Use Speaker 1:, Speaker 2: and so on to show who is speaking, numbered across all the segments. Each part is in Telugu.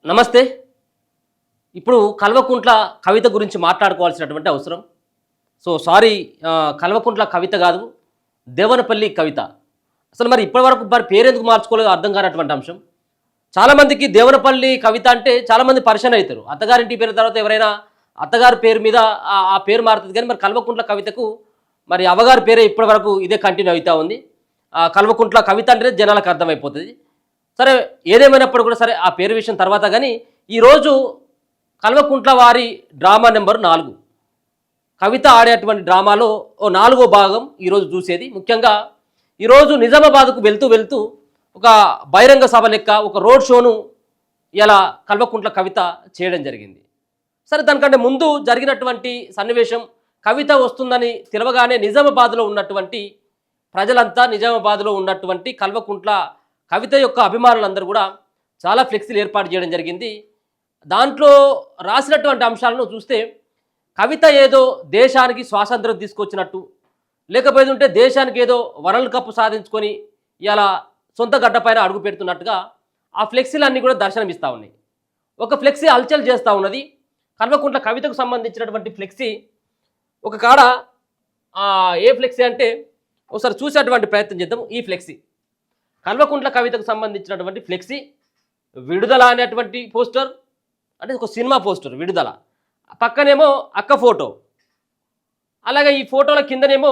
Speaker 1: నమస్తే. ఇప్పుడు కల్వకుంట్ల కవిత గురించి మాట్లాడుకోవాల్సినటువంటి అవసరం. సారీ, కల్వకుంట్ల కవిత కాదు, దేవనపల్లి కవిత. అసలు మరి ఇప్పటివరకు మరి పేరెందుకు మార్చుకోలేదో అర్థం కానటువంటి అంశం. చాలామందికి దేవనపల్లి కవిత అంటే చాలామంది పరిచయం అవుతారు. అత్తగారింటి పేరు తర్వాత ఎవరైనా అత్తగారి పేరు మీద ఆ పేరు మారుతుంది. కానీ మరి కల్వకుంట్ల కవితకు మరి అవ్వగారి పేరే ఇప్పటివరకు ఇదే కంటిన్యూ అవుతూ ఉంది. కల్వకుంట్ల కవిత అంటే జనాలకు అర్థమైపోతుంది. సరే, ఏదేమైనప్పుడు కూడా సరే, ఆ పేరు విషయం తర్వాత. కానీ ఈరోజు కల్వకుంట్ల వారి డ్రామా నెంబర్ 4 కవిత ఆడేటువంటి డ్రామాలో ఓ 4వ భాగం ఈరోజు చూసేది. ముఖ్యంగా ఈరోజు నిజామాబాద్కు వెళ్తూ ఒక బహిరంగ సభ లెక్క ఒక రోడ్ షోను ఇలా కల్వకుంట్ల కవిత చేయడం జరిగింది. సరే, దానికంటే ముందు జరిగినటువంటి సన్నివేశం, కవిత వస్తుందని తెలవగానే నిజామాబాద్లో ఉన్నటువంటి ప్రజలంతా, నిజామాబాద్లో ఉన్నటువంటి కల్వకుంట్ల కవిత యొక్క అభిమానులందరూ కూడా చాలా ఫ్లెక్సీలు ఏర్పాటు చేయడం జరిగింది. దాంట్లో రాసినటువంటి అంశాలను చూస్తే కవిత ఏదో దేశానికి స్వాతంత్రం తీసుకొచ్చినట్టు, లేకపోతే దేశానికి ఏదో వరల్డ్ కప్ సాధించుకొని ఇలా సొంత గడ్డపైన అడుగు పెడుతున్నట్టుగా ఆ ఫ్లెక్సీలన్నీ కూడా దర్శనమిస్తూ ఉన్నాయి. ఒక ఫ్లెక్సీ హల్చల్ చేస్తూ ఉన్నది. కల్వకుంట్ల కవితకు సంబంధించినటువంటి ఫ్లెక్సీ ఒక కాడ, ఏ ఫ్లెక్సీ అంటే ఒకసారి చూసేటువంటి ప్రయత్నం చేద్దాం. ఈ ఫ్లెక్సీ కల్వకుంట్ల కవితకు సంబంధించినటువంటి ఫ్లెక్సీ. విడుదల అనేటువంటి పోస్టర్, అంటే ఒక సినిమా పోస్టర్ విడుదల, పక్కనేమో అక్క ఫోటో, అలాగే ఈ ఫోటోల కిందనేమో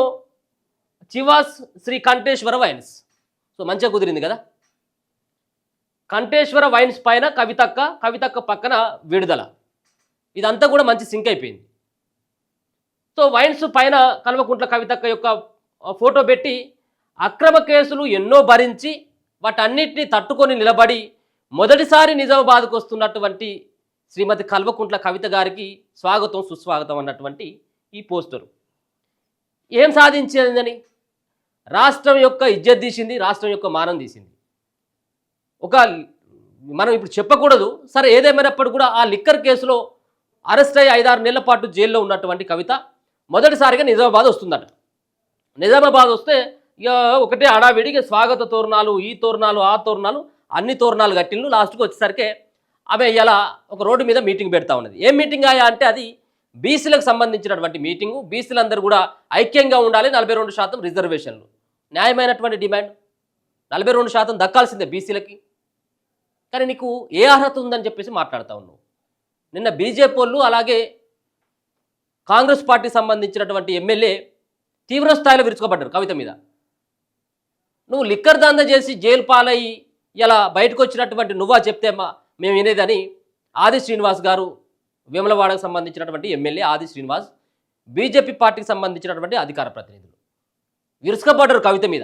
Speaker 1: చివాస్ శ్రీ కంఠేశ్వర వైన్స్. మంచిగా కుదిరింది కదా. కంఠేశ్వర వైన్స్ పైన కవితక్క పక్కన విడుదల. ఇదంతా కూడా మంచి సింక్ అయిపోయింది. వైన్స్ పైన కల్వకుంట్ల కవితక్క యొక్క ఫోటో పెట్టి అక్రమ కేసులు ఎన్నో భరించి వాటన్నిటిని తట్టుకొని నిలబడి మొదటిసారి నిజామాబాద్కు వస్తున్నటువంటి శ్రీమతి కల్వకుంట్ల కవిత గారికి స్వాగతం సుస్వాగతం అన్నటువంటి ఈ పోస్టరు ఏం సాధించిందని, రాష్ట్రం యొక్క ఇజ్జత్ తీసింది, రాష్ట్రం యొక్క మానం తీసింది. మనం ఇప్పుడు చెప్పకూడదు, సరే, ఏదేమైనప్పుడు కూడా ఆ లిక్కర్ కేసులో అరెస్ట్ అయ్యి 5-6 నెలల పాటు జైల్లో ఉన్నటువంటి కవిత మొదటిసారిగా నిజామాబాద్ వస్తుందట. నిజామాబాద్ వస్తే ఇక ఒకటే హడావిడిగా స్వాగత తోరణాలు, ఈ తోరణాలు, ఆ తోరణాలు, అన్ని తోరణాలు కట్టిళ్ళు. లాస్ట్కి వచ్చేసరికి ఆమె ఇలా ఒక రోడ్డు మీద మీటింగ్ పెడతా ఉన్నది. ఏం మీటింగ్ అయ్యా అంటే అది బీసీలకు సంబంధించినటువంటి మీటింగు. బీసీలందరూ కూడా ఐక్యంగా ఉండాలి, 42% రిజర్వేషన్లు, న్యాయమైనటువంటి డిమాండ్. 42% దక్కాల్సిందే బీసీలకి. కానీ నీకు ఏ అర్హత ఉందని చెప్పేసి మాట్లాడుతూ ఉన్నావు. నిన్న బీజేపీ వాళ్ళు, అలాగే కాంగ్రెస్ పార్టీకి సంబంధించినటువంటి ఎమ్మెల్యే తీవ్ర స్థాయిలో విరుచుకోబడ్డారు కవిత మీద. నువ్వు లిక్కర్ దందా చేసి జైలు పాలయ్యి ఇలా బయటకు వచ్చినటువంటి నువ్వా చెప్తే మేము వినేదని ఆది శ్రీనివాస్ గారు, వేములవాడకు సంబంధించినటువంటి ఎమ్మెల్యే ఆది శ్రీనివాస్, బీజేపీ పార్టీకి సంబంధించినటువంటి అధికార ప్రతినిధులు విరుచుకోబడ్డారు కవిత మీద.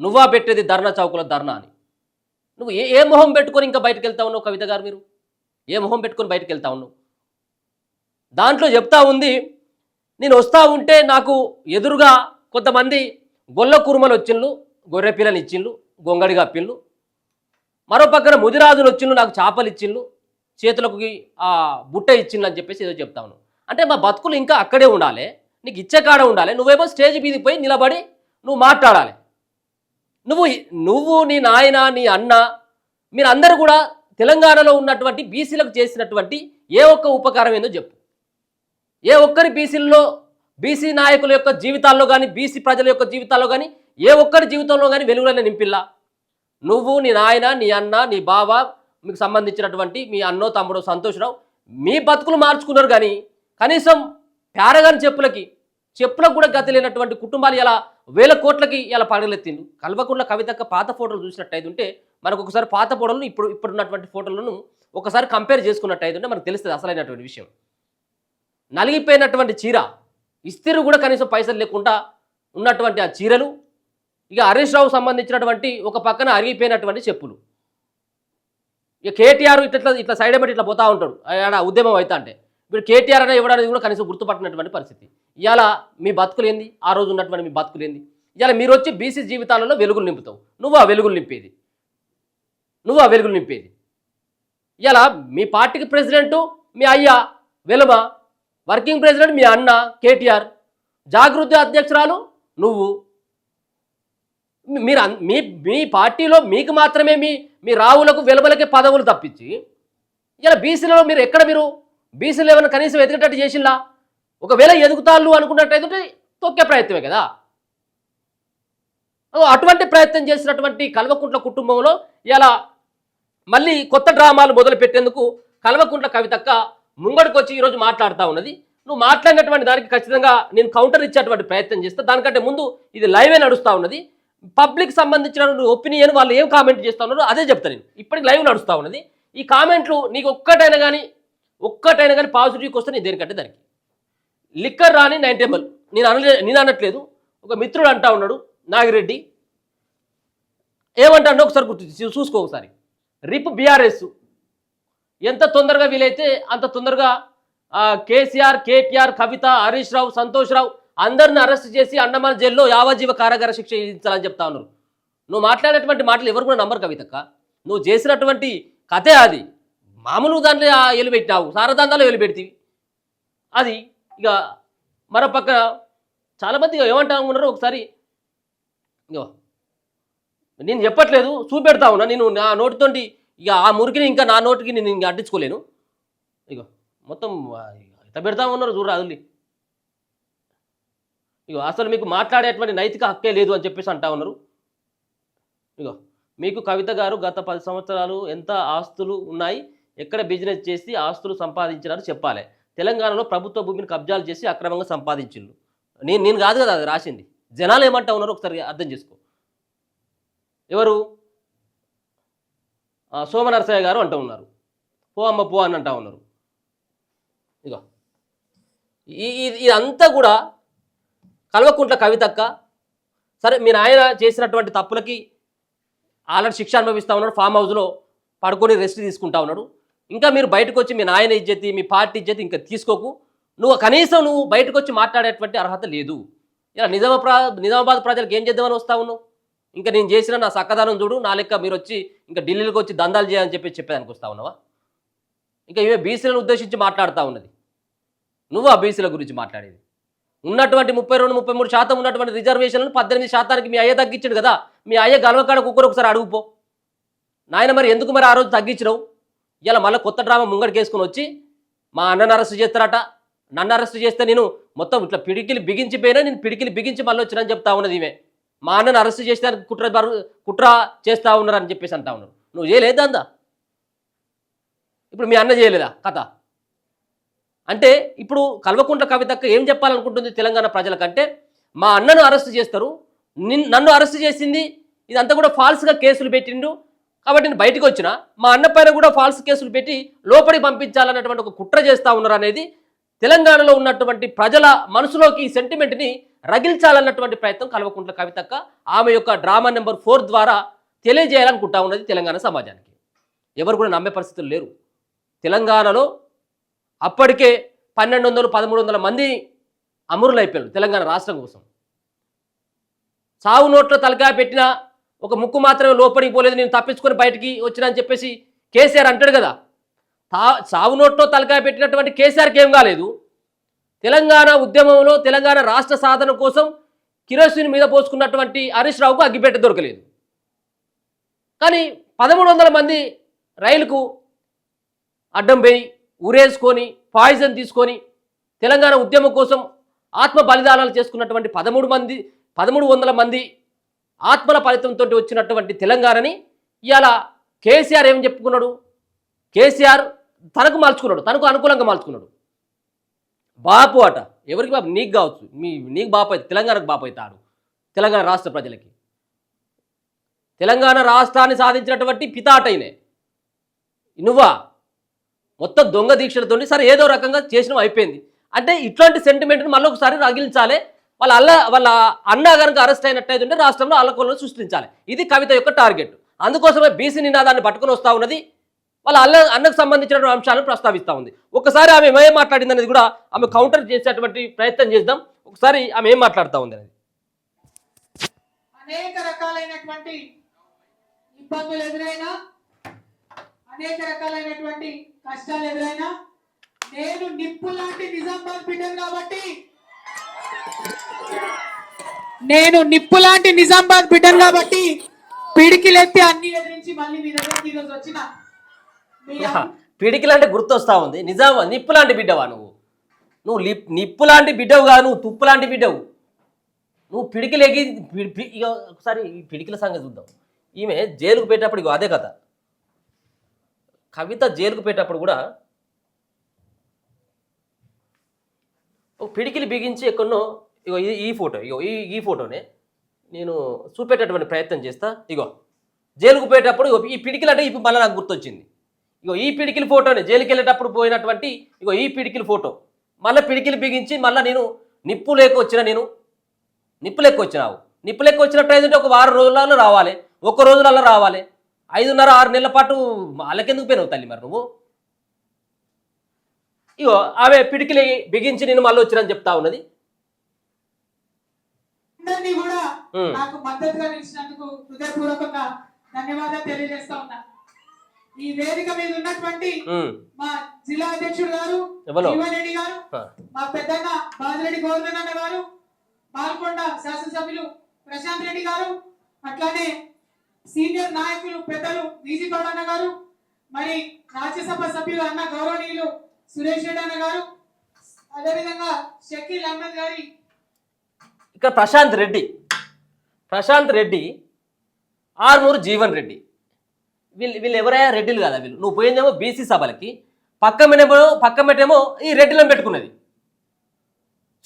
Speaker 1: నువ్వా పెట్టేది ధర్నా చౌకుల ధర్నా అని. నువ్వు ఏ మొహం పెట్టుకొని ఇంకా బయటకు వెళ్తా ఉన్నావు కవిత గారు? మీరు ఏ మొహం పెట్టుకొని బయటకు వెళ్తా ఉన్నావు? దాంట్లో చెప్తా ఉంది, నేను వస్తూ ఉంటే నాకు ఎదురుగా కొంతమంది గొల్ల కురుమలు వచ్చిండ్లు, గొర్రె పిల్లలు ఇచ్చిండ్లు, గొంగడి కప్పిళ్ళు, మరో పక్కన ముదిరాజులు వచ్చిండ్లు, నాకు చేపలు ఇచ్చిండ్లు, చేతులకు ఆ బుట్ట ఇచ్చిండ్లు అని చెప్పేసి ఏదో చెప్తా ఉన్నావు. అంటే మా బతుకులు ఇంకా అక్కడే ఉండాలి, నీకు ఇచ్చే కాడ ఉండాలి. నువ్వేమో స్టేజ్ మీదకి పోయి నిలబడి నువ్వు మాట్లాడాలి. నువ్వు నీ నాయన, నీ అన్న, మీరందరూ కూడా తెలంగాణలో ఉన్నటువంటి బీసీలకు చేసినటువంటి ఏ ఒక్క ఉపకారం ఏందో చెప్పు. ఏ ఒక్కరి బీసీల్లో, బీసీ నాయకుల యొక్క జీవితాల్లో కానీ, బీసీ ప్రజల యొక్క జీవితాల్లో కానీ, ఏ ఒక్కరి జీవితంలో కానీ వెలుగులనే నింపిల్లా? నువ్వు, నీ నాయన, నీ అన్న, నీ బావ, మీకు సంబంధించినటువంటి మీ అన్నో తమ్ముడో సంతోషరావు మీ బతుకులు మార్చుకున్నారు. కానీ కనీసం పేరగాని చెప్పులకు కూడా గతి లేనటువంటి కుటుంబాలు ఇలా వేల కోట్లకి ఇలా పడగలెత్తిండు. కల్వకుంట్ల కవితక్క పాత ఫోటోలు చూసినట్టయితే ఉంటే మనకు ఒకసారి పాత ఫోటోలను ఇప్పుడున్నటువంటి ఫోటోలను ఒకసారి కంపేర్ చేసుకున్నట్టయితే ఉంటే మనకు తెలుస్తుంది అసలైనటువంటి విషయం. నలిగిపోయినటువంటి చీర, ఇస్తిరి కూడా కనీసం పైసలు లేకుండా ఉన్నటువంటి ఆ చీరలు, ఇక హరీష్ రావు సంబంధించినటువంటి ఒక పక్కన అరిగిపోయినటువంటి చెప్పులు. ఇక కేటీఆర్ ఇట్లా సైడ్ బట్టి ఇట్లా పోతూ ఉంటాడు ఉద్యమం అవుతా అంటే. ఇప్పుడు కేటీఆర్ అనే ఇవ్వడానికి కూడా కనీసం గుర్తుపట్టినటువంటి పరిస్థితి. ఇవాళ మీ బతుకులు ఏంది? ఆ రోజు ఉన్నటువంటి మీ బతుకులు ఏంది? ఇవాళ మీరు వచ్చి బీసీ జీవితాలలో వెలుగులు నింపుతావు. నువ్వు ఆ వెలుగులు నింపేది. ఇవాళ మీ పార్టీకి ప్రెసిడెంటు మీ అయ్యా వెలుమ, వర్కింగ్ ప్రెసిడెంట్ మీ అన్న కేటీఆర్, జాగృతి అధ్యక్షురాలు నువ్వు. మీ పార్టీలో మీకు మాత్రమే మీ రావులకు వెలువలకే పదవులు తప్పించి ఇలా బీసీలలో మీరు ఎక్కడ మీరు బీసీలు ఏమైనా కనీసం ఎదిగేటట్టు చేసిల్లా? ఒకవేళ ఎదుగుతాళ్ళు అనుకున్నట్టయితే తొక్కే ప్రయత్నమే కదా. అటువంటి ప్రయత్నం చేసినటువంటి కల్వకుంట్ల కుటుంబంలో ఇలా మళ్ళీ కొత్త డ్రామాలు మొదలు పెట్టేందుకు కల్వకుంట్ల కవితక్క ముంగడికి వచ్చి ఈరోజు మాట్లాడుతూ ఉన్నది. నువ్వు మాట్లాడినటువంటి దానికి ఖచ్చితంగా నేను కౌంటర్ ఇచ్చేటువంటి ప్రయత్నం చేస్తా. దానికంటే ముందు ఇది లైవే నడుస్తూ ఉన్నది. పబ్లిక్ సంబంధించిన ఒపీనియన్ వాళ్ళు ఏం కామెంట్ చేస్తూ ఉన్నారో అదే చెప్తాను నేను. ఇప్పటికి లైవ్ నడుస్తూ ఉన్నది. ఈ కామెంట్లు నీకు ఒక్కటైనా కానీ పాజిటివ్కి వస్తే నేను దేనికంటే దానికి లిక్కర్ రాని 9 టేబుల్ నేను అనట్లేదు. ఒక మిత్రుడు అంటా ఉన్నాడు నాగిరెడ్డి, ఏమంటాడో ఒకసారి గుర్తు చూసుకో. ఒకసారి రిప్ బీఆర్ఎస్ ఎంత తొందరగా వీలైతే అంత తొందరగా కేసీఆర్, కేటీఆర్, కవిత, హరీష్ రావు, సంతోష్ రావు అందరిని అరెస్ట్ చేసి అండమాన్ జైల్లో యావజ్జీవ కారాగార శిక్ష విధించాలని చెప్తా ఉన్నారు. నువ్వు మాట్లాడేటువంటి మాటలు ఎవరు కూడా నమ్మరు కవితక్క. నువ్వు చేసినటువంటి కథే అది. మామూలు దాంట్లో ఎలిపెట్టినావు, సారదాందాలో ఎలిపెడితివి. అది ఇక మరోపక్క చాలామంది ఏమంటా ఉన్నారు. ఒకసారి ఇగో నేను చెప్పట్లేదు, చూపెడతా ఉన్నా. నేను నా నోటితోటి ఇక ఆ మురికిని ఇంకా నా నోటికి నేను ఇంక అడ్డించుకోలేను. ఇగో మొత్తం ఎంత పెడతా ఉన్నారు చూడరా అదులి. ఇగో అసలు మీకు మాట్లాడేటువంటి నైతిక హక్కే లేదు అని చెప్పేసి అంటా ఉన్నారు. ఇగో మీకు కవిత గారు గత 10 సంవత్సరాలు ఎంత ఆస్తులు ఉన్నాయి, ఎక్కడ బిజినెస్ చేసి ఆస్తులు సంపాదించినారు చెప్పాలి. తెలంగాణలో ప్రభుత్వ భూమిని కబ్జాలు చేసి అక్రమంగా సంపాదించిండు. నేను కాదు కదా అది రాసింది. జనాలు ఏమంటా ఉన్నారు ఒకసారి అర్థం చేసుకో. ఎవరు సోమనరసయ్య గారు అంటూ ఉన్నారు, పో అమ్మ పో అని అంటా ఉన్నారు. ఇగో ఇదంతా కూడా కల్వకుంట్ల కవితక్క. సరే మీ నాయన చేసినటువంటి తప్పులకి ఆల్రెడీ శిక్ష అనుభవిస్తూ ఉన్నాడు, ఫామ్ హౌస్లో పడుకొని రెస్ట్ తీసుకుంటా ఉన్నాడు. ఇంకా మీరు బయటకు వచ్చి మీ నాయన ఇజ్జతి, మీ పార్టీ ఇజ్జతి ఇంకా తీసుకోకు. కనీసం నువ్వు బయటకు వచ్చి మాట్లాడేటువంటి అర్హత లేదు. ఇలా నిజామాబాద్ ప్రజలకు ఏం చేద్దామని వస్తా ఉన్నావు? ఇంకా నేను చేసిన నా సక్కదానం చూడు, నా లెక్క మీరు వచ్చి ఇంకా ఢిల్లీకి వచ్చి దందాలు చేయాలని చెప్పేదానికి వస్తా ఉన్నావా? ఇంకా ఇవే బీసీలను ఉద్దేశించి మాట్లాడుతూ ఉన్నది. నువ్వు ఆ బీసీల గురించి మాట్లాడేది. ఉన్నటువంటి 32-33% ఉన్నటువంటి రిజర్వేషన్లను 18% మీ అయ్య తగ్గించాడు కదా. మీ అయ్య గలవకాడ కుక్కరు ఒకసారి అడుగుపో నాయన. మరి ఎందుకు మరి ఆ రోజు తగ్గించినావు? ఇలా మళ్ళీ కొత్త డ్రామా ముంగడికి వేసుకుని వచ్చి మా అన్నను అరెస్ట్ చేస్తారట, నన్ను అరెస్ట్ చేస్తే నేను మొత్తం ఇట్లా పిడికిలు బిగించిపోయినా నేను పిడికిలు బిగించి మళ్ళీ వచ్చినని చెప్తా ఉన్నది ఈమె. మా అన్నను అరెస్ట్ చేస్తే కుట్ర చేస్తూ ఉన్నారని చెప్పేసి అంటా ఉన్నారు. నువ్వు చేయలేదా అందా? ఇప్పుడు మీ అన్న చేయలేదా కథ? అంటే ఇప్పుడు కల్వకుంట్ల కవితక్క ఏం చెప్పాలనుకుంటుంది తెలంగాణ ప్రజలకంటే, మా అన్నను అరెస్ట్ చేస్తారు, నన్ను అరెస్ట్ చేసింది ఇదంతా కూడా ఫాల్స్గా కేసులు పెట్టిండు కాబట్టి నేను బయటకు వచ్చిన, మా అన్న పైన కూడా ఫాల్స్ కేసులు పెట్టి లోపలికి పంపించాలన్నటువంటి ఒక కుట్ర చేస్తూ ఉన్నారు అనేది తెలంగాణలో ఉన్నటువంటి ప్రజల మనసులోకి ఈ సెంటిమెంట్ని రగిల్చాలన్నటువంటి ప్రయత్నం కల్వకుంట్ల కవితక్క ఆమె యొక్క డ్రామా నెంబర్ 4 ద్వారా తెలియజేయాలనుకుంటా ఉన్నది తెలంగాణ సమాజానికి. ఎవరు కూడా నమ్మే పరిస్థితులు లేరు. తెలంగాణలో అప్పటికే 1200-1300 మంది అమరులైపోయారు తెలంగాణ రాష్ట్రం కోసం. సావు నోట్లో తలకాయ పెట్టిన ఒక ముక్కు మాత్రమే లోపలికి పోలేదు, నేను తప్పించుకొని బయటికి వచ్చినా అని చెప్పేసి కేసీఆర్ అంటాడు కదా. సావు నోట్లో తలకాయ పెట్టినటువంటి కేసీఆర్కి ఏం కాలేదు. తెలంగాణ ఉద్యమంలో తెలంగాణ రాష్ట్ర సాధన కోసం కిరోసిన్ మీద పోసుకున్నటువంటి హరీష్ రావుకు అగ్గిపెట్ట దొరకలేదు. కానీ 1300 మంది రైలుకు అడ్డం పోయి ఉరేసుకొని పాయిజన్ తీసుకొని తెలంగాణ ఉద్యమం కోసం ఆత్మ బలిదానాలు చేసుకున్నటువంటి 1300 మంది ఆత్మల ఫలితంతో వచ్చినటువంటి తెలంగాణని ఇవాళ కేసీఆర్ ఏం చెప్పుకున్నాడు? కేసీఆర్ తనకు మార్చుకున్నాడు, తనకు అనుకూలంగా మార్చుకున్నాడు. బాపు అట. ఎవరికి బాపు? నీకు కావచ్చు, నీకు బాపు అయితే తెలంగాణకు బాపు అవుతాడు. తెలంగాణ రాష్ట్ర ప్రజలకి తెలంగాణ రాష్ట్రాన్ని సాధించినటువంటి పితాటైనే నువ్వా మొత్తం దొంగ దీక్షలతో సరే ఏదో రకంగా చేసినవి అయిపోయింది. అంటే ఇట్లాంటి సెంటిమెంట్ని మళ్ళీ ఒకసారి రగిలించాలి. వాళ్ళ అన్న కనుక అరెస్ట్ అయినట్టయితే రాష్ట్రంలో అల్లకొల్లను సృష్టించాలి. ఇది కవిత యొక్క టార్గెట్. అందుకోసమే బీసీ నినాదాన్ని పట్టుకొని వస్తూ ఉన్నది. వాళ్ళ అన్నకు సంబంధించిన అంశాలను ప్రస్తావిస్తూ ఉంది. ఒకసారి ఆమె ఏం మాట్లాడింది అనేది కూడా ఆమె కౌంటర్ చేసేటువంటి ప్రయత్నం చేద్దాం. ఒకసారి ఆమె ఏం మాట్లాడుతూ ఉంది అనేది.
Speaker 2: అనేక రకాలైనటువంటి ఇబ్బందులు ఎదురైనా, అనేక రకాలైనటువంటి కష్టాలు ఎదురైనా నేను నిప్పు లాంటి నిజామాబాద్ బిడ్డను కాబట్టి పిడికిలెత్తి అన్ని ఎదిరించి మళ్ళీ మీ దగ్గరికి ఈరోజు వచ్చిన
Speaker 1: పిడికి లాంటి గుర్తొస్తా ఉంది. నిజామా నిప్పు లాంటి బిడ్డవా నువ్వు? నువ్వు నిప్పు లాంటి బిడ్డవు కాదు, నువ్వు తుప్పు లాంటి బిడ్డవు. నువ్వు పిడికిలేగి ఇక ఒకసారి ఈ పిడికిల సంగతి చూద్దాం. ఈమె జైలుకు పెట్టేటప్పుడు ఇగో అదే కథ. కవిత జైలుకు పెట్టేటప్పుడు కూడా ఒక పిడికిలు బిగించి ఎక్కడనో ఇగో ఈ ఫోటో, ఇగో ఈ ఫోటోనే నేను చూపెట్టేటువంటి ప్రయత్నం చేస్తా. ఇగో జైలుకు పోయేటప్పుడు ఇగో ఈ పిడికిలు అంటే ఇప్పుడు మళ్ళీ నాకు గుర్తొచ్చింది. ఇగో ఈ పిడికిల ఫోటోనే జైలుకి వెళ్ళేటప్పుడు పోయినటువంటి ఇగో ఈ పిడికిల ఫోటో. మళ్ళీ పిడికిలు బిగించి మళ్ళీ నేను నిప్పు లేక వచ్చినావు. నిప్పు లెక్క వచ్చినట్టు అయితే ఒక వారం రోజులలో రావాలి, ఒక్క రోజులలో రావాలి. 5.5-6 నెలల పాటు వాళ్ళకెందుకు పోయినావు తల్లి మరి నువ్వు? ఇగో ఆమె పిడికిలి బిగించి నేను మళ్ళీ వచ్చినని చెప్తా ఉన్నది.
Speaker 2: అందరినీ కూడా నాకు మద్దతుగా నిలిచినందుకు హృదయపూర్వకంగా ధన్యవాదాలు తెలియజేస్తా ఉన్నా. ఈ వేదిక మీద ఉన్నటువంటి మా జిల్లా అధ్యక్షుడు గారు జీవన్ రెడ్డి గారు, మా పెద్దన్న బాజిరెడ్డి గోవర్ధన్ అన్న గారు, పాల్కొండ శాసనసభ్యులు ప్రశాంత్ రెడ్డి గారు, అట్లానే సీనియర్ నాయకులు పెద్దలు వీజీ గౌడన్న గారు, మరి రాజ్యసభ సభ్యులు అన్న గౌరవనీయులు సురేష్ రెడ్డి అన్న గారు, అదేవిధంగా షకీల్ అహ్మద్ గారి,
Speaker 1: ఇక్కడ ప్రశాంత్ రెడ్డి, ఆర్మూరు జీవన్ రెడ్డి, వీళ్ళు ఎవరైనా రెడ్డిలు కదా వీళ్ళు. నువ్వు పోయిందేమో బీసీ సభలకి, పక్కమేటేమో ఈ రెడ్డిలను పెట్టుకున్నది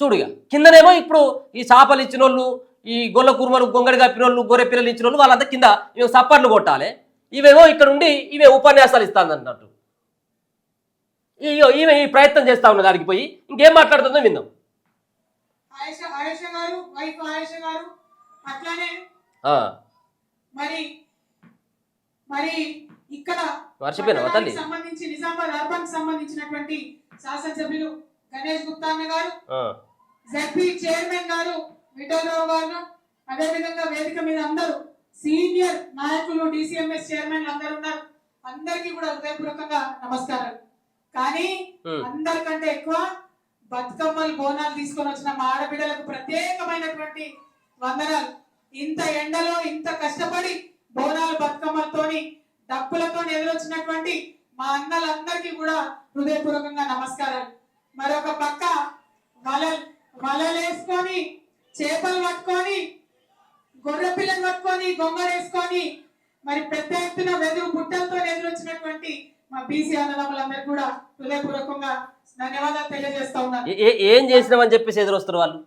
Speaker 1: చూడుగా. కిందనేమో ఇప్పుడు ఈ చేపలు ఇచ్చిన వాళ్ళు, ఈ గొల్ల కుర్మలు గొంగడి కప్పిన వాళ్ళు, గొర్రె పిల్లలు ఇచ్చిన వాళ్ళు, వాళ్ళంతా కింద ఇవి సప్పట్లు కొట్టాలి. ఇవేమో ఇక్కడ ఉండి ఇవే ఉపన్యాసాలు ఇస్తాను అన్నట్టు. ఈమె ఈ ప్రయత్నం చేస్తా ఉన్నది. దానికి పోయి ఇంకేం మాట్లాడుతుందో విందాం.
Speaker 2: అట్లానే మరి ఇక్కడ
Speaker 1: మర్చిపోయినా తల్లి
Speaker 2: సంబంధించి నిజామాబాద్ అర్బన్ సంబంధించినటువంటి శాసనసభ్యులు గణేష్ గుప్తా అన్న గారు, జెడ్పీ చైర్మన్ గారు విఠలరావు గారు, అదే విధంగా వేదిక మీద అందరూ సీనియర్ నాయకులు డిసిఎంఎస్ చైర్మన్ అందరూ ఉన్నారు. అందరికీ కూడా హృదయపూర్వకంగా నమస్కారాలు. కానీ అందరికంటే ఎక్కువ బతుకమ్మలు బోనాలు తీసుకొని వచ్చిన మా ఆడబిడ్డలకు ప్రత్యేకమైనటువంటి వందనాలు. ఇంత ఎండలో ఇంత కష్టపడి బోనాలు బతుకమ్మలతోని డప్పులతో ఎదురొచ్చినటువంటి మా అన్నలందరికీ కూడా హృదయపూర్వకంగా నమస్కారాలు. మరొక పక్క వలలేసుకొని, చేపలు పట్టుకొని, గొర్రె పిల్లలు పట్టుకొని, గొంగరేసుకొని, మరి పెద్ద ఎత్తున వెదురు బుట్టలతో ఎదురొచ్చినటువంటి మా బీసీ అన్నదమ్ములందరికీ కూడా హృదయపూర్వకంగా ధన్యవాదాలు తెలియజేస్తా ఉన్నారు.
Speaker 1: ఏం చేసినామని చెప్పేసి ఎదురొస్తారు వాళ్ళు.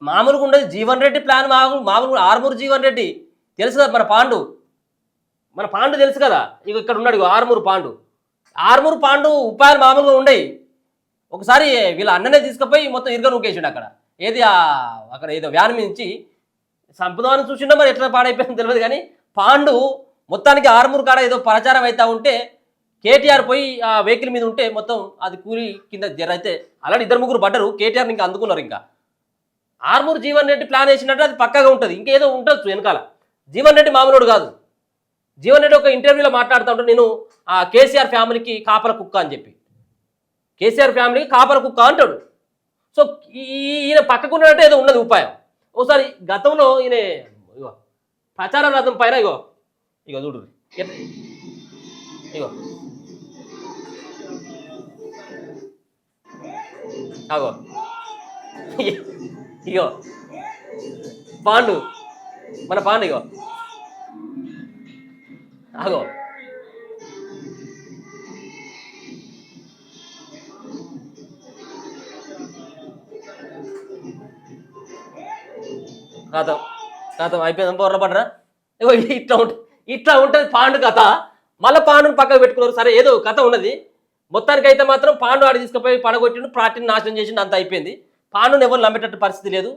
Speaker 1: మామూలుగా ఉండదు జీవన్ రెడ్డి ప్లాన్. మామూలుగా ఆర్మూరు జీవన్ రెడ్డి తెలుసు కదా, మన పాండు తెలుసు కదా. ఇక ఇక్కడ ఉన్నాడు ఆర్మూరు పాండు ఉపాయాలు మామూలుగా ఉండయి. ఒకసారి వీళ్ళ అన్ననే తీసుకుపోయి మొత్తం ఇరుగ నూకేసాడు అక్కడ. అక్కడ ఏదో వ్యాన్ మించి సంపదాన్ని చూసిండో మరి ఎట్లా పాడైపోయిందో తెలియదు. కానీ పాండు మొత్తానికి ఆర్మూరు కాడ ఏదో ప్రచారం అవుతా ఉంటే కేటీఆర్ పోయి ఆ వెహికల్ మీద ఉంటే మొత్తం అది కూలి కింద జరైతే అలాంటి 2-3 పడ్డరు. కేటీఆర్ ఇంకా అందుకున్నారు. ఇంకా ఆర్మూరు జీవన్ రెడ్డి ప్లాన్ వేసినట్టు అది పక్కగా ఉంటుంది. ఇంకేదో ఉండొచ్చు వెనకాల. జీవన్ రెడ్డి మామూలుడు కాదు. జీవన్ రెడ్డి ఒక ఇంటర్వ్యూలో మాట్లాడుతూ ఉంటే నేను ఆ కేసీఆర్ ఫ్యామిలీకి కాపల కుక్క అని చెప్పి, కేసీఆర్ ఫ్యామిలీకి కాపల కుక్క అంటాడు. సో ఈయన పక్కకున్నట్టు ఏదో ఉన్నది ఉపాయం. ఒకసారి గతంలో ఈయన ప్రచార రథం పైన ఇగో చూడు, ఇగో పాండు, మన పాండు ఇగో కాతం అయిపోయింది. పొరల పడరా ఇట్లా ఉంటుంది పాండు కథ. మళ్ళీ పాండుని పక్కకు పెట్టుకున్నారు. సరే ఏదో కథ ఉన్నది. మొత్తానికైతే మాత్రం పాండు ఆడి తీసుకుపోయి పడగొట్టిండు, పార్టీని నాశనం చేసిండు, అంత అయిపోయింది. పాండుని ఎవరు నమ్మేటట్టు పరిస్థితి లేదు.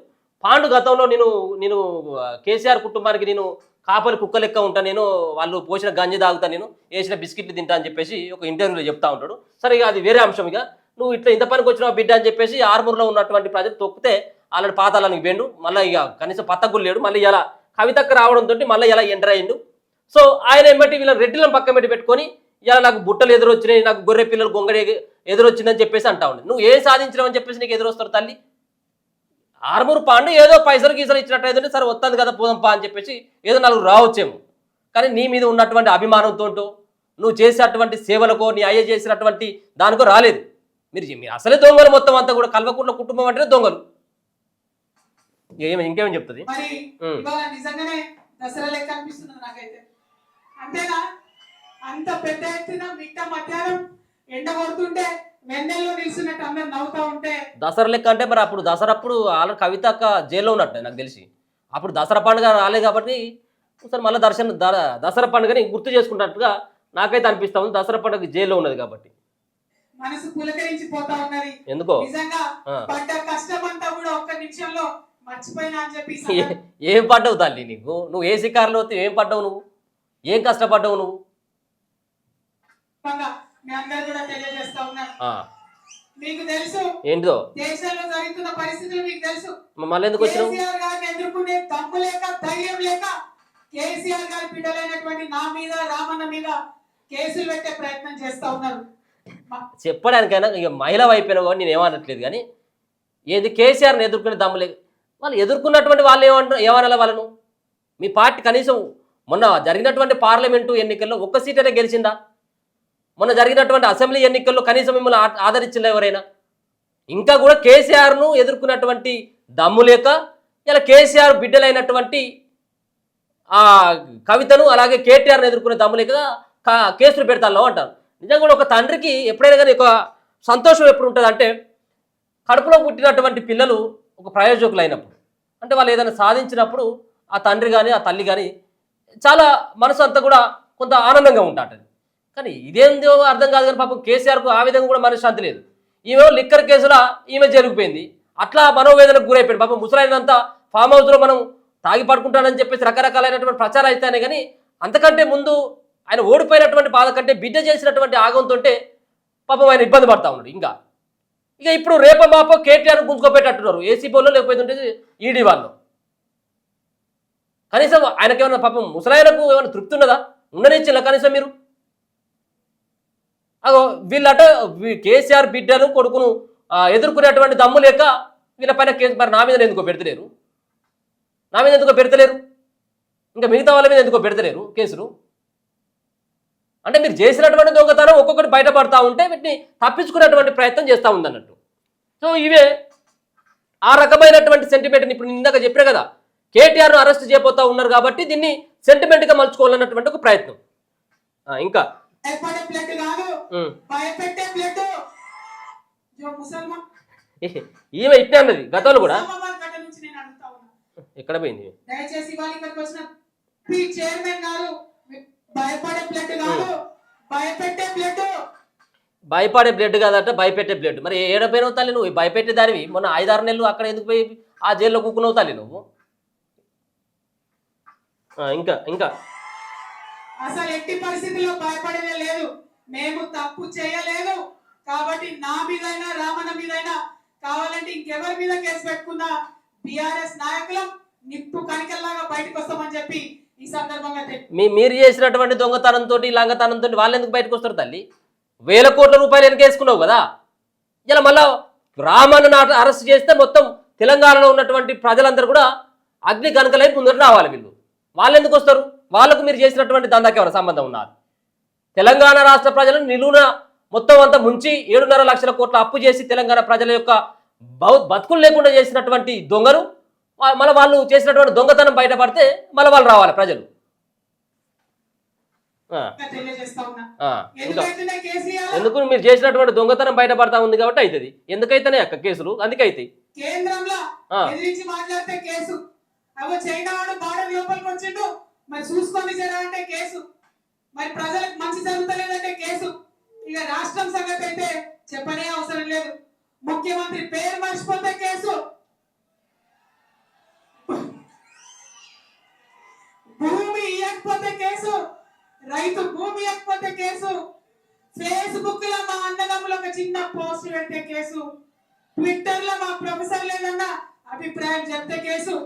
Speaker 1: పాండు గతంలో నేను కేసీఆర్ కుటుంబానికి నేను కాపలి కుక్క లెక్క ఉంటా, నేను వాళ్ళు పోసిన గంజి తాగుతా, నేను వేసిన బిస్కెట్లు తింటా అని చెప్పేసి ఒక ఇంటర్వ్యూలో చెప్తా ఉంటాడు. సరే ఇక అది వేరే అంశం. ఇక నువ్వు ఇట్లా ఇంత పనికి వచ్చినావు బిడ్డ అని చెప్పేసి ఆర్మూర్లో ఉన్నటువంటి ప్రజలు తొక్కితే అలాంటి పాతాలని వేండు. మళ్ళీ ఇక కనీసం పత్తగులు లేడు. మళ్ళీ ఇలా కవితకు రావడంతో మళ్ళీ ఇలా ఎంటర్ అయ్యిండు. సో ఆయన ఏమంటే వీళ్ళ రెడ్డిలను పక్క పెట్టుకొని ఇలా నాకు బుట్టలు ఎదురొచ్చినాయి, నాకు గొర్రె పిల్లలు గొంగడి ఎదురొచ్చిందని చెప్పేసి అంటా ఉండే. నువ్వు ఏం సాధించినావు అని చెప్పేసి నీకు ఎదురొస్తారు తల్లి. ఆర్మూరు పాండు ఏదో పైసలు గీసలు ఇచ్చినట్టు అయితే సరే వస్తుంది కదా పోదంపా అని చెప్పేసి ఏదో 4 రావచ్చేమో. కానీ నీ మీద ఉన్నటువంటి అభిమానంతో నువ్వు చేసేటువంటి సేవలకో నీ అయ్య చేసినటువంటి దానికో రాలేదు. మీరు అసలే దొంగలు మొత్తం అంతా కూడా. కల్వకుంట్ల కుటుంబం అంటేనే దొంగలు. ఇంకేమని చెప్తుంది?
Speaker 2: మరి ఇవాళ నిజంగానే దసరా లెక్క అనిపిస్తుంది నాకైతే. అంతేనా? అంత పెద్ద ఎత్తున మిట్ట మధ్యాహ్నం ఎండ కొడుతుంటే వెన్నెల్లో నిలిచినట్టు అందరు నవ్వుతా ఉంటే
Speaker 1: దసరా లెక్క అంటే మరి అప్పుడు దసరా అప్పుడు ఆల్రెడీ కవిత అక్క జైల్లో ఉన్నట్టు నాకు తెలిసి. అప్పుడు దసరా పండుగ రాలేదు కాబట్టి ఒకసారి మళ్ళీ దసరా పండుగని గుర్తు చేసుకుంటున్నట్టుగా నాకైతే అనిపిస్తా ఉంది. దసరా పండుగ జైల్లో ఉన్నది కాబట్టి
Speaker 2: మనసు పులకరించిపోతా ఉన్నది.
Speaker 1: ఎందుకో
Speaker 2: నిజంగా పడ్డ కష్టం అంతా కూడా ఒక్క నిమిషంలో మర్చిపోయినా అని చెప్పి.
Speaker 1: ఏం పడ్డావు తల్లి నీకు? నువ్వు ఏ శిఖారులో ఏం పడ్డావు? నువ్వు ఏం కష్టపడ్డావు? నువ్వు
Speaker 2: మీ అందరూ కూడా తెలియజేస్తా ఉన్నారు. మీకు తెలుసు
Speaker 1: ఏంటో
Speaker 2: దేశంలో జరుగుతున్న పరిస్థితులు మీకు తెలుసు.
Speaker 1: మళ్ళీ ఎందుకు వచ్చినావు?
Speaker 2: కేసీఆర్ గారిని ఎదుర్కొనే దమ్ము లేక ధైర్యం లేక కేసీఆర్ గారి బిడ్డలైనటువంటి నా మీద రామన్న మీద కేసులు పెట్టే ప్రయత్నం చేస్తా ఉన్నారు.
Speaker 1: చెప్పడానికైనా ఇక మహిళ అయిపోయినా కూడా నేను ఏమనట్లేదు కానీ ఏది కేసీఆర్ని ఎదుర్కొనే దమ్ములే. వాళ్ళు ఎదుర్కొన్నటువంటి వాళ్ళు ఏమనాలి వాళ్ళను? మీ పార్టీ కనీసం మొన్న జరిగినటువంటి పార్లమెంటు ఎన్నికల్లో ఒక్క సీటైనా గెలిచిందా? మొన్న జరిగినటువంటి అసెంబ్లీ ఎన్నికల్లో కనీసం మిమ్మల్ని ఆదరించలే ఎవరైనా? ఇంకా కూడా కేసీఆర్ను ఎదుర్కొన్నటువంటి దమ్ము లేక ఇలా కేసీఆర్ బిడ్డలైనటువంటి ఆ కవితను అలాగే కేటీఆర్ను ఎదుర్కొనే దమ్ము లేక కేసులు పెడతాను అంటారు. నిజంగా కూడా ఒక తండ్రికి ఎప్పుడైనా కానీ ఒక సంతోషం ఎప్పుడు ఉంటుంది అంటే కడుపులో పుట్టినటువంటి పిల్లలు ఒక ప్రయోజకులు అయినప్పుడు, అంటే వాళ్ళు ఏదైనా సాధించినప్పుడు ఆ తండ్రి కానీ ఆ తల్లి కానీ చాలా మనసు అంతా కూడా కొంత ఆనందంగా ఉంటుంది. కానీ ఇదేందో అర్థం కాదు. కానీ పాపం కేసీఆర్కు ఆ విధంగా కూడా మనశ్శాంతి లేదు. ఈమె లిక్కర్ కేసులో ఈమె జరిగిపోయింది, అట్లా మనోవేదనకు గురైపోయింది. పాపం ముసలైనంతా ఫామ్ హౌస్లో మనం తాగి పడుకుంటానని చెప్పేసి రకరకాలైనటువంటి ప్రచారం అయితేనే కానీ అంతకంటే ముందు ఆయన ఓడిపోయినటువంటి బాధ కంటే బిడ్డ చేసినటువంటి ఆగంతో పాపం ఆయన ఇబ్బంది పడతా ఉన్నాడు. ఇక ఇప్పుడు రేప మాపో కేటీఆర్ గుంజుకోపెట్టట్టున్నారు ఏసీబీలో, లేకపోతే ఈడీ వాళ్ళు. కనీసం ఆయనకేమన్నా పాపం ముసలాయనకు ఏమైనా తృప్తి ఉన్నదా? ఉండనిచ్చిందా కనీసం మీరు? వీళ్ళట కేసీఆర్ బిడ్డను కొడుకును ఎదుర్కొనేటువంటి దమ్ము లేక వీళ్ళపైన కేసు. మరి నా మీద ఎందుకో పెడతలేరు? ఇంకా మిగతా వాళ్ళ మీద ఎందుకో పెడతలేరు కేసులు? అంటే మీరు చేసినటువంటి దొంగతనం ఒక్కొక్కటి బయటపడతా ఉంటే వీటిని తప్పించుకునేటువంటి ప్రయత్నం చేస్తూ ఉందన్నట్టు. సో ఇవే ఆ రకమైనటువంటి సెంటిమెంట్ని ఇప్పుడు ఇందాక చెప్పారు కదా, కేటీఆర్ను అరెస్ట్ చేయబోతా ఉన్నారు కాబట్టి దీన్ని సెంటిమెంట్గా మలుచుకోవాలన్నటువంటి ఒక ప్రయత్నం. ఇంకా ఈమె ఇట్టే అన్నది గతంలో కూడా. ఎక్కడ పోయింది? భయపడే బ్లడ్ కాదట, భయపెట్టే బ్లడ్. మరి ఏడపోయిన తల్లి నువ్వు? భయపెట్టే దానివి మొన్న 5-6 నెలలు అక్కడ ఎందుకు పోయి ఆ జైల్లో కూకున్నావు తల్లి నువ్వు? ఇంకా
Speaker 2: అసలు ఎట్టి పరిస్థితుల్లో భయపడేదే లేదు. మేము తప్పు చేయలేదు కాబట్టి నా మీదైనా రామన్న మీదైనా కావాలంటే ఇంకెవరి మీద కేసు పెట్టుకున్నా బీఆర్ఎస్ నాయకులం నిప్పు కనికల్లాగా బయటకు వస్తామని చెప్పి ఈ సందర్భంగా
Speaker 1: మీరు చేసినటువంటి దొంగతనంతో లంగతనంతో వాళ్ళు ఎందుకు బయటకు వస్తారు తల్లి? 1000 కోట్ల రూపాయలు వెనకేసుకున్నావు కదా. ఇలా మళ్ళా రామన్న అరెస్ట్ చేస్తే మొత్తం తెలంగాణలో ఉన్నటువంటి ప్రజలందరూ కూడా అగ్ని కనుకలై ముందర రావాలి. వాళ్ళు ఎందుకు వస్తారు? వాళ్ళకు మీరు చేసినటువంటి దందాకి ఏమైనా సంబంధం ఉన్నారు? తెలంగాణ రాష్ట్ర ప్రజలను నిలువున మొత్తం అంతా ముంచి 7.5 లక్షల కోట్ల అప్పు చేసి తెలంగాణ ప్రజల యొక్క బతుకులు లేకుండా చేసినటువంటి దొంగలు మళ్ళీ వాళ్ళు చేసినటువంటి దొంగతనం బయటపడితే మళ్ళీ వాళ్ళు రావాలి ప్రజలు. ఎందుకు మీరు చేసినటువంటి దొంగతనం బయటపడతా ఉంది కాబట్టి అవుతుంది. ఎందుకైతేనే అక్క కేసులు అందుకే అవుతాయి.
Speaker 2: కేంద్రంలో మాట్లాడితే కేసు, చైనా వాడు బార్డర్ లోపలికి వచ్చిండు మరి చూసుకొని అంటే కేసు, మరి ప్రజలకు మంచి జరుగుతలేదంటే కేసు. ఇక రాష్ట్రం సంగతి అయితే చెప్పనే అవసరం లేదు. ముఖ్యమంత్రి పేరు మర్చిపోతే కేసు, భూమి ఇవ్వకపోతే కేసు, రైతు భూమి ఇవ్వకపోతే కేసు, ఫేస్బుక్ లో మా అన్నదమ్ములు ఒక చిన్న పోస్ట్ పెడితే కేసు, ట్విట్టర్ లో మా ప్రొఫెసర్ లేదన్నా అభిప్రాయం చెప్తే కేసు.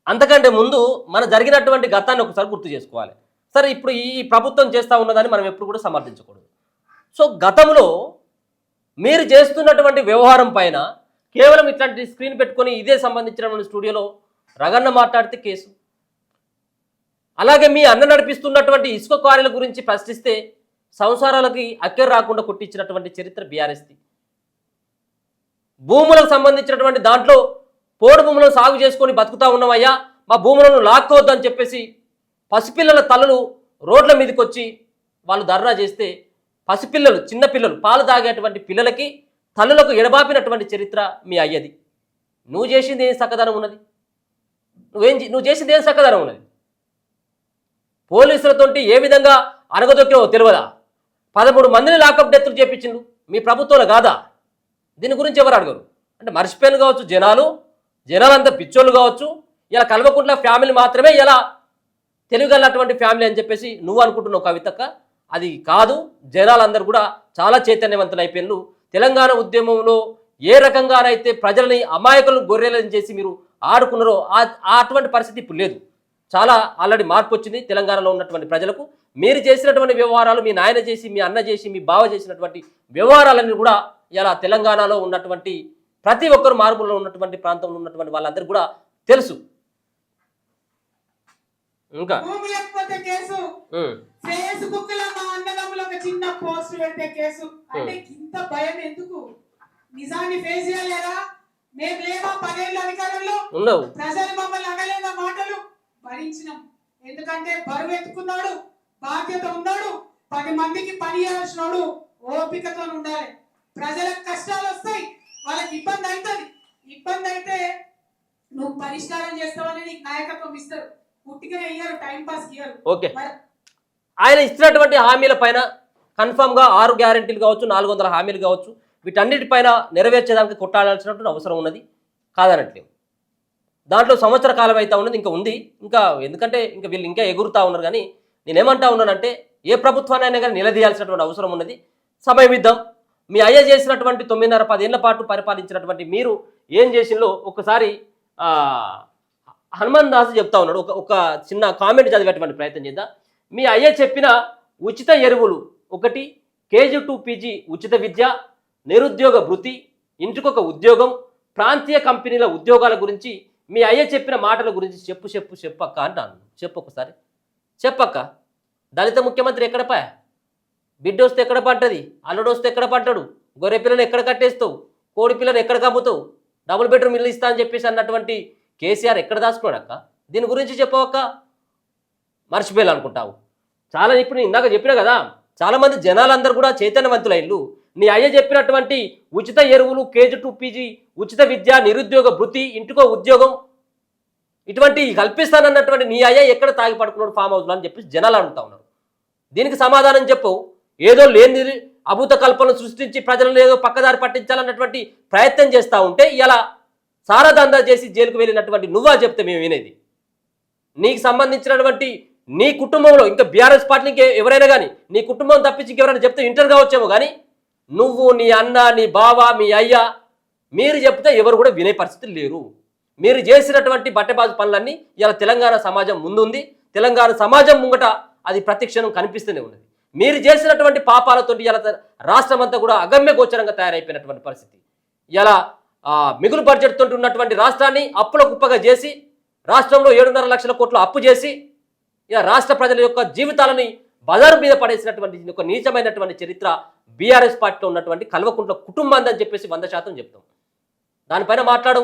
Speaker 1: అంతకంటే ముందు మన జరిగినటువంటి గతాన్ని ఒకసారి గుర్తు చేసుకోవాలి. సరే ఇప్పుడు ఈ ప్రభుత్వం చేస్తూ ఉన్నదని మనం ఎప్పుడు కూడా సమర్థించకూడదు. సో గతంలో మీరు చేస్తున్నటువంటి వ్యవహారం పైన కేవలం ఇట్లాంటి స్క్రీన్ పెట్టుకొని ఇదే సంబంధించినటువంటి స్టూడియోలో రగన్న మాట్లాడితే కేసు, అలాగే మీ అన్న నడిపిస్తున్నటువంటి ఇసుక క్వారీల గురించి ప్రశ్నిస్తే సంసారాలకి అక్కర రాకుండా కొట్టించినటువంటి చరిత్ర బీఆర్ఎస్ది. భూములకు సంబంధించినటువంటి దాంట్లో పోడు భూములను సాగు చేసుకొని బతుకుతా ఉన్నామయ్యా, మా భూములను లాక్కోవద్దని చెప్పేసి పసిపిల్లల తలలు రోడ్ల మీదకి వచ్చి వాళ్ళు ధర్నా చేస్తే పసిపిల్లలు చిన్నపిల్లలు పాలు తాగేటువంటి పిల్లలకి తల్లులకు ఎడబాపినటువంటి చరిత్ర మీ అయ్యది. నువ్వు చేసింది ఏం చక్కదనం ఉన్నది? నువ్వు చేసింది ఏం చక్కదనం ఉన్నది? పోలీసులతోటి ఏ విధంగా అనగదొక్కినో తెలియదా? 13 మందిని లాకప్ డెత్తులు చేపించిండు మీ ప్రభుత్వంలో కాదా? దీని గురించి ఎవరు అడగరు. అంటే మర్చిపోయాను కావచ్చు జనాలంతా పిచ్చోళ్ళు కావచ్చు. ఇలా కల్వకుంట్ల ఫ్యామిలీ మాత్రమే ఇలా తెలియగలటువంటి ఫ్యామిలీ అని చెప్పేసి నువ్వు అనుకుంటున్నావు కవితక్క. అది కాదు. జనాలందరూ కూడా చాలా చైతన్యవంతులు అయిపోయినారు. తెలంగాణ ఉద్యమంలో ఏ రకంగానైతే ప్రజలని అమాయకులను గొర్రెలను చేసి మీరు ఆడుకున్నారో అటువంటి పరిస్థితి ఇప్పుడు లేదు. చాలా ఆల్రెడీ మార్పు వచ్చింది తెలంగాణలో ఉన్నటువంటి ప్రజలకు. మీరు చేసినటువంటి వ్యవహారాలు, మీ నాయన చేసి, మీ అన్న చేసి, మీ బావ చేసినటువంటి వ్యవహారాలన్నీ కూడా ఇలా తెలంగాణలో ఉన్నటువంటి ప్రతి ఒక్కరు మార్పులో ఉన్నటువంటి ప్రాంతంలో ఉన్నటువంటి వాళ్ళందరూ కూడా తెలుసు. ఇంకా
Speaker 2: ఫేస్బుక్ లో మా అన్నదమ్ములు ఒక చిన్న పోస్ట్ పెడితే కేసు అంటే ఇంత భయం ఎందుకు? నిజాన్ని ఫేస్ చేయలేరా? మేము లేవా 10 ఏళ్ళ అధికారంలో? ప్రజలు మమ్మల్ని అనలేదా? మాటలు భరించినాం. ఎందుకంటే బరువు ఎత్తుకున్నాడు, బాధ్యత ఉన్నాడు, 10 మందికి పని చేయాల్సినాడు, ఓపికతో ఉండాలి. ప్రజలకు కష్టాలు వస్తాయి, వాళ్ళకి ఇబ్బంది అవుతుంది. ఇబ్బంది అయితే నువ్వు పరిష్కారం చేస్తావని నీకు నాయకత్వం ఇస్తారు. పుట్టిగా అయ్యారు, టైం పాస్ ఇయ్యారు.
Speaker 1: ఓకే, ఆయన ఇచ్చినటువంటి హామీల పైన కన్ఫామ్గా 6 గ్యారెంటీలు కావచ్చు, 400 హామీలు కావచ్చు, వీటన్నిటిపైన నెరవేర్చేదానికి కొట్టాడాల్సినటువంటి అవసరం ఉన్నది కాదనట్లేదు. దాంట్లో సంవత్సర కాలం అయితే ఉన్నది, ఇంకా ఉంది. ఇంకా ఎందుకంటే ఇంకా వీళ్ళు ఇంకా ఎగురుతూ ఉన్నారు. కానీ నేనేమంటా ఉన్నానంటే ఏ ప్రభుత్వానైనా కానీ నిలదీయాల్సినటువంటి అవసరం ఉన్నది. సమయం ఇద్దాం. మీ అయ్య చేసినటువంటి 9.5-10 ఏళ్ల పాటు పరిపాలించినటువంటి మీరు ఏం చేసిందో ఒకసారి హనుమాన్ దాస్ చెప్తా ఉన్నాడు. ఒక చిన్న కామెంట్ చదివేటువంటి ప్రయత్నం చేద్దాం. మీ అయ్య చెప్పిన ఉచిత ఎరువులు 1, KG to PG ఉచిత విద్య, నిరుద్యోగ భృతి, ఇంటికొక ఉద్యోగం, ప్రాంతీయ కంపెనీల ఉద్యోగాల గురించి మీ అయ్య చెప్పిన మాటల గురించి చెప్పక్క అంటాను. చెప్పు ఒకసారి చెప్పక్క. దళిత ముఖ్యమంత్రి ఎక్కడ పా? బిడ్డ వస్తే ఎక్కడ పంటది? అల్లుడు వస్తే ఎక్కడ పంటాడు? గొర్రె పిల్లని ఎక్కడ కట్టేస్తావు? కోడి పిల్లని ఎక్కడ కమ్ముతావు? డబుల్ బెడ్రూమ్ ఇల్లు ఇస్తా అని చెప్పేసి అన్నటువంటి కేసీఆర్ ఎక్కడ దాచుకోడక్క? దీని గురించి చెప్పవక్క. మర్చిపోయాలనుకుంటావు. చాలా ఇప్పుడు ఇందాక చెప్పినా కదా, చాలామంది జనాలందరూ కూడా చైతన్యవంతుల ఇల్లు. నీ అయ్య చెప్పినటువంటి ఉచిత ఎరువులు, KG to PG ఉచిత విద్య, నిరుద్యోగ భృతి, ఇంటికో ఉద్యోగం ఇటువంటి కల్పిస్తానన్నటువంటి నీ అయ్య ఎక్కడ తాగి పడుకున్నాడు ఫామ్ హౌస్లో అని చెప్పి జనాలు అడుగుతా ఉన్నారు. దీనికి సమాధానం చెప్పు. ఏదో లేని అభూత కల్పనలు సృష్టించి ప్రజలను ఏదో పక్కదారి పట్టించాలన్నటువంటి ప్రయత్నం చేస్తూ ఉంటే ఇలా సారదందా చేసి జైలుకు వెళ్ళినటువంటి నువ్వా చెప్తే మేము వినేది? నీకు సంబంధించినటువంటి నీ కుటుంబంలో ఇంకా బీఆర్ఎస్ పార్టీకి ఎవరైనా కానీ నీ కుటుంబం తప్పించి ఇంకెవరైనా చెప్తే ఇంటర్ కావచ్చేమో, కానీ నువ్వు, నీ అన్న, నీ బావ, మీ అయ్య మీరు చెప్తే ఎవరు కూడా వినే పరిస్థితులు లేరు. మీరు చేసినటువంటి బట్టబాజు పనులన్నీ ఇలా తెలంగాణ సమాజం ముందుంది. తెలంగాణ సమాజం ముంగట అది ప్రతిక్షణం కనిపిస్తూనే ఉన్నది. మీరు చేసినటువంటి పాపాలతో ఇలా రాష్ట్రం అంతా కూడా అగమ్య గోచరంగా తయారైపోయినటువంటి పరిస్థితి. ఇలా మిగులు బడ్జెట్ తోటి ఉన్నటువంటి రాష్ట్రాన్ని అప్పుల కుప్పగా చేసి రాష్ట్రంలో 7.5 లక్షల కోట్ల అప్పు చేసి ఇలా రాష్ట్ర ప్రజల యొక్క జీవితాలని బజారు మీద పడేసినటువంటి ఒక నీచమైనటువంటి చరిత్ర బీఆర్ఎస్ పార్టీలో ఉన్నటువంటి కల్వకుంట్ల కుటుంబాన్ని అని చెప్పేసి 100% చెప్తాం. దానిపైన మాట్లాడు.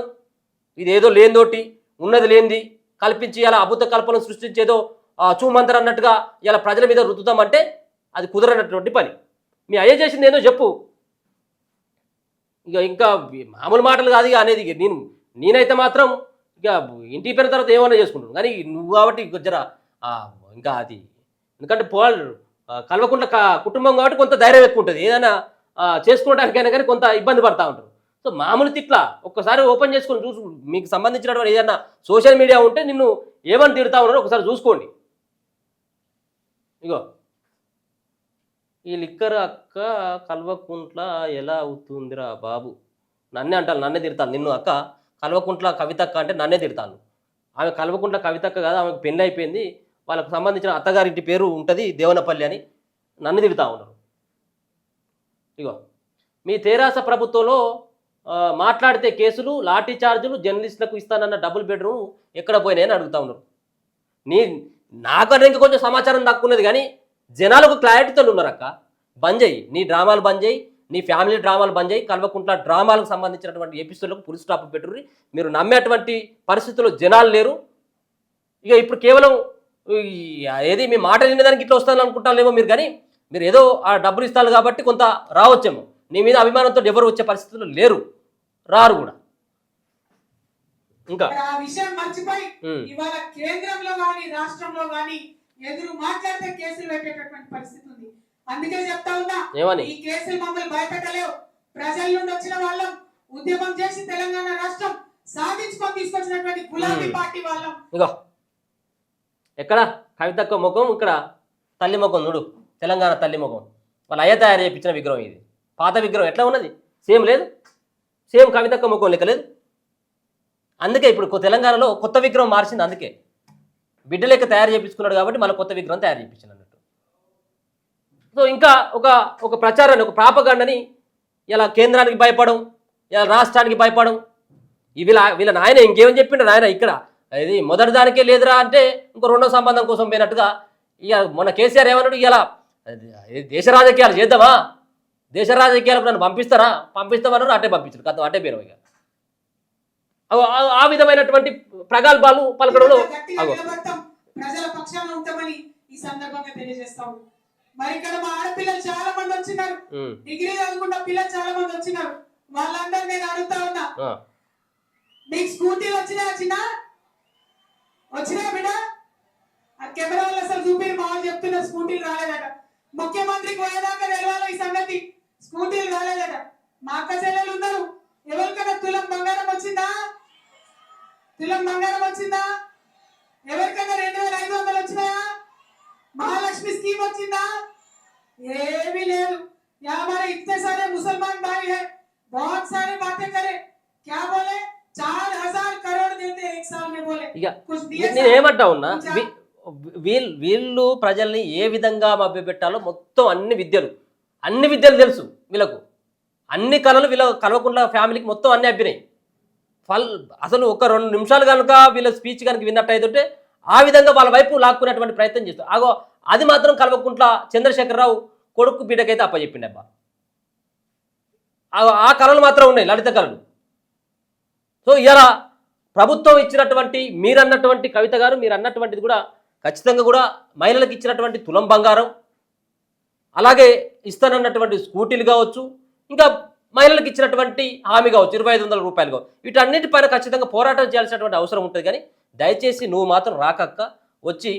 Speaker 1: ఇదేదో లేనిదోటి ఉన్నది లేనిది కల్పించి ఇలా అభూత కల్పనలు సృష్టించేదో చూమంతరు అన్నట్టుగా ఇలా ప్రజల మీద రుద్దుతామంటే అది కుదరనటువంటి పని. మీ అయ్య చేసింది ఏదో చెప్పు. ఇంకా మామూలు మాటలు కాదు ఇక అనేది. నేనైతే మాత్రం ఇక ఇంటికి పోయిన తర్వాత ఏమన్నా చేసుకుంటాను, కానీ నువ్వు కాబట్టి జర ఇంకా అది ఎందుకంటే కల్వకుంట్ల కుటుంబం కాబట్టి కొంత ధైర్యం ఎక్కువ ఉంటుంది. ఏదైనా చేసుకోవడానికైనా కానీ కొంత ఇబ్బంది పడతా ఉంటారు. సో మామూలు తిట్లా ఒక్కసారి ఓపెన్ చేసుకొని చూసు. మీకు సంబంధించినటువంటి ఏదైనా సోషల్ మీడియా ఉంటే నిన్ను ఏమని తిడతా ఉన్నారో ఒకసారి చూసుకోండి. ఇగో ఈ లిక్కర్ అక్క కల్వకుంట్ల ఎలా అవుతుందిరా బాబు? నన్నే అంటాను, నన్నే తిడతాను. నిన్ను అక్క కల్వకుంట్ల కవితక్క అంటే నన్నే తిడతాను. ఆమె కల్వకుంట్ల కవితక్క కాదు, ఆమెకు పెళ్ళి అయిపోయింది, వాళ్ళకు సంబంధించిన అత్తగారింటి పేరు ఉంటుంది దేవనపల్లి అని నన్ను తిడతా ఉన్నారు. ఇగో మీ తెరాస ప్రభుత్వంలో మాట్లాడితే కేసులు, లాఠీ చార్జులు, జర్నలిస్టులకు ఇస్తానన్న డబుల్ బెడ్రూమ్ ఎక్కడ పోయినాయని అడుగుతా ఉన్నారు. నాకన్నా ఇంకా కొంచెం సమాచారం తక్కువన్నది కానీ జనాలకు క్లారిటీతో ఉన్నారక్క. బంద్ చేయి నీ డ్రామాలు, బంద్ చేయి నీ ఫ్యామిలీ డ్రామాలు, బంద్ చేయి కల్వకుంట్ల డ్రామాలకు సంబంధించినటువంటి ఎపిసోడ్లకు ఫుల్ స్టాప్ పెట్టుర్రి. మీరు నమ్మేటువంటి పరిస్థితుల్లో జనాలు లేరు. ఇక ఇప్పుడు కేవలం ఏది మీ మాట వినేదానికి ఇట్లా వస్తాను అనుకుంటారేమో మీరు, కానీ మీరు ఏదో ఆ డబ్బులు ఇస్తారు కాబట్టి కొంత రావచ్చేమో. నీ మీద అభిమానంతో ఎవరు వచ్చే పరిస్థితుల్లో లేరు, రారు కూడా. ఇంకా
Speaker 2: ఆ విషయం మర్చిపోయి ఇవాళ కేంద్రంలో గాని రాష్ట్రంలో గాని ఎదురు మాట్లాడితే కేసులు పెట్టేటటువంటి పరిస్థితి ఉంది. అందుకే చెప్తా ఉన్నా, ఈ కేసులు మమ్మల్ని బయటకలేవు. ప్రజల నుండి వచ్చిన వాళ్ళం, ఉద్యమం చేసి తెలంగాణ రాష్ట్రం సాధించుకొని తీసుకొచ్చినటువంటి గులాబీ పార్టీ వాళ్ళం.
Speaker 1: ఇగో ఎక్కడ కవితక్క ముఖం, ఇక్కడ తల్లి ముఖం చూడు, తెలంగాణ తల్లి ముఖం. వాళ్ళ అయ్య తయారు చేయించిన విగ్రహం ఇది. పాత విగ్రహం ఎట్లా ఉన్నది, సేమ్ లేదు, సేమ్ కవితక్క ముఖం లెక్క లేదు. అందుకే ఇప్పుడు తెలంగాణలో కొత్త విగ్రహం మార్చింది. అందుకే బిడ్డ లెక్క తయారు చేయించుకున్నాడు కాబట్టి మళ్ళీ కొత్త విగ్రహం తయారు చేయించింది అన్నట్టు. సో ఇంకా ఒక ప్రచారాన్ని, ఒక ప్రాపగాండని ఇలా కేంద్రానికి భయపడం, ఇలా రాష్ట్రానికి భయపడం. వీళ్ళ నాయన ఇంకేమని చెప్పిండు నాయన, ఇక్కడ ఇది మొదటి దానికే లేదురా అంటే ఇంకో రెండో సంబంధం కోసం పోయినట్టుగా. ఇక మన కేసీఆర్ ఏమన్నాడు, ఇలా దేశ రాజకీయాలు చేద్దామా, దేశ రాజకీయాలకు నన్ను పంపిస్తామన్నారు. అట్టే పంపించారు, కథ అట్టే పేరు. ఇక ఆ విధమైనటువంటి ప్రగల్భాలు పలకడంలో
Speaker 2: ప్రజల పక్షాన ఉంటామని ఈ సందర్భంగా తెలియజేస్తాము. మరి ఇక్కడ మా ఆడపిల్లలు చాలా మంది వచ్చినారు, డిగ్రీ చదువుకున్న పిల్లలు చాలా మంది వచ్చినారు. వాళ్ళందరూ నేను అడుగుతా ఉన్నా, మీకు స్కూటీలు వచ్చినా బిడ్డ? ఆ కెమెరా వాళ్ళు అసలు చూపి మా వాళ్ళు చెప్తున్నారు స్కూటీలు రాలేదట. ముఖ్యమంత్రికి పోయేదాకా తెలవాలి ఈ సంగతి, స్కూటీలు రాలేదట. మా అక్క చెల్లెలు ఉన్నారు, ఎవరికైనా తులం బంగారం వచ్చిందా? తులం బంగారం వచ్చిందా? ఎవరికైనా 2500 వచ్చినాయా? महालक्ष्मी स्कीम వచ్చిందా? ఏమీ లేదు. यहाँ हमारे इतने सारे मुसलमान भाई है, बहुत सारे बातें करे, क्या बोले 4000 करोड़ देते एक साल में बोले. कुछ दिए
Speaker 1: నేను ఏమంటా ఉన్నా, వీళ్ళు ప్రజల్ని ఏ విధంగా మభ్యపెట్టాలో మొత్తం అన్ని విద్యలు తెలుసు వీళ్ళకు. అన్ని కళలు వీళ్ళ కల్వకుంట్ల ఫ్యామిలీకి మొత్తం అన్ని అబ్బినాయి. అసలు ఒక 2 నిమిషాలు కనుక వీళ్ళ స్పీచ్ కనుక విన్నట్టయితే ఆ విధంగా వాళ్ళ వైపు లాక్కునేటువంటి ప్రయత్నం చేస్తారు. అది మాత్రం కల్వకుంట్ల చంద్రశేఖరరావు కొడుకు బిడ్డకైతే అప్పచెప్పిండు అబ్బా. ఆ కళలు మాత్రం ఉన్నాయి, లలిత కళలు. సో ఇలా ప్రభుత్వం ఇచ్చినటువంటి మీరన్నటువంటి కవిత గారు, మీరు అన్నటువంటిది కూడా ఖచ్చితంగా కూడా మహిళలకు ఇచ్చినటువంటి తులం బంగారం, అలాగే ఇస్తానన్నటువంటి స్కూటీలు కావచ్చు, ఇంకా మహిళలకు ఇచ్చినటువంటి హామీ కావచ్చు 2500 రూపాయలు కావచ్చు, వీటన్నిటిపైన ఖచ్చితంగా పోరాటం చేయాల్సినటువంటి అవసరం ఉంటుంది. కానీ దయచేసి నువ్వు మాత్రం రాకక్క, వచ్చి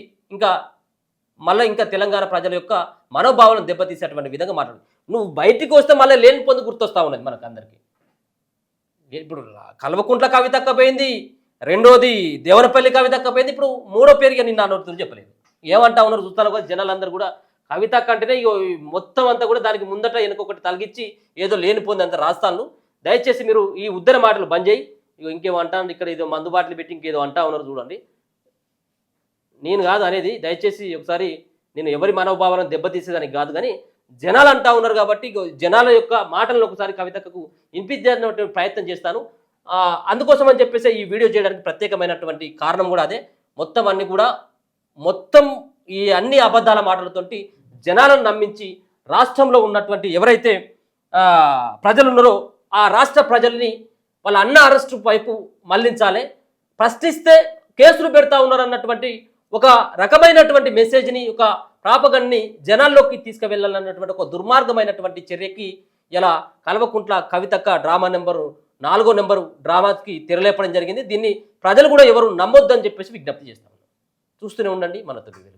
Speaker 1: మళ్ళీ ఇంకా తెలంగాణ ప్రజల యొక్క మనోభావాలను దెబ్బతీసేటువంటి విధంగా మాట్లాడు. నువ్వు బయటికి వస్తే మళ్ళీ లేని పొందు గుర్తొస్తా ఉన్నది మనకు అందరికీ. ఇప్పుడు కల్వకుంట్ల కవితక్కపోయింది, రెండోది దేవనపల్లి కవితక్కపోయింది, ఇప్పుడు మూడో పేరుగా నిన్న అన్నట్టు చెప్పలేదు. ఏమంటా ఉన్నారు చూస్తాను కదా జనాలందరూ కూడా. కవితక్క అంటేనే మొత్తం అంతా కూడా దానికి ముందట వెనుకొకటి తలిగించి ఏదో లేని పొంది అంత రాస్తాను. దయచేసి మీరు ఈ ఉద్దర మాటలు బంద్ చేయి. ఇంకేమో అంటాను, ఇక్కడ ఏదో మందు బాటలు పెట్టి ఇంకేదో అంటా ఉన్నారు చూడండి. నేను కాదు అనేది, దయచేసి ఒకసారి నేను ఎవరి మనోభావాలను దెబ్బతీసేదానికి కాదు, కానీ జనాలు అంటా ఉన్నారు కాబట్టి జనాల యొక్క మాటలను ఒకసారి కవితకు వినిపించేటువంటి ప్రయత్నం చేస్తాను. అందుకోసం అని చెప్పేసి ఈ వీడియో చేయడానికి ప్రత్యేకమైనటువంటి కారణం కూడా అదే. మొత్తం ఈ అన్ని అబద్ధాల మాటలతోటి జనాలను నమ్మించి రాష్ట్రంలో ఉన్నటువంటి ఎవరైతే ప్రజలు ఉన్నారో ఆ రాష్ట్ర ప్రజల్ని వాళ్ళ అన్న అరెస్టు వైపు మళ్లించాలి. ప్రశ్నిస్తే కేసులు పెడతా ఉన్నారు అన్నటువంటి ఒక రకమైనటువంటి మెసేజ్ని, ఒక ప్రాపగండ్ని జనాల్లోకి తీసుకువెళ్ళాలన్నటువంటి ఒక దుర్మార్గమైనటువంటి చర్యకి ఇలా కల్వకుంట్ల కవితక్క డ్రామా నెంబరు 4 డ్రామాకి తెరలేపడం జరిగింది. దీన్ని ప్రజలు కూడా ఎవరు నమ్మొద్దని చెప్పేసి విజ్ఞప్తి చేస్తాం. చూస్తూనే ఉండండి మనతో.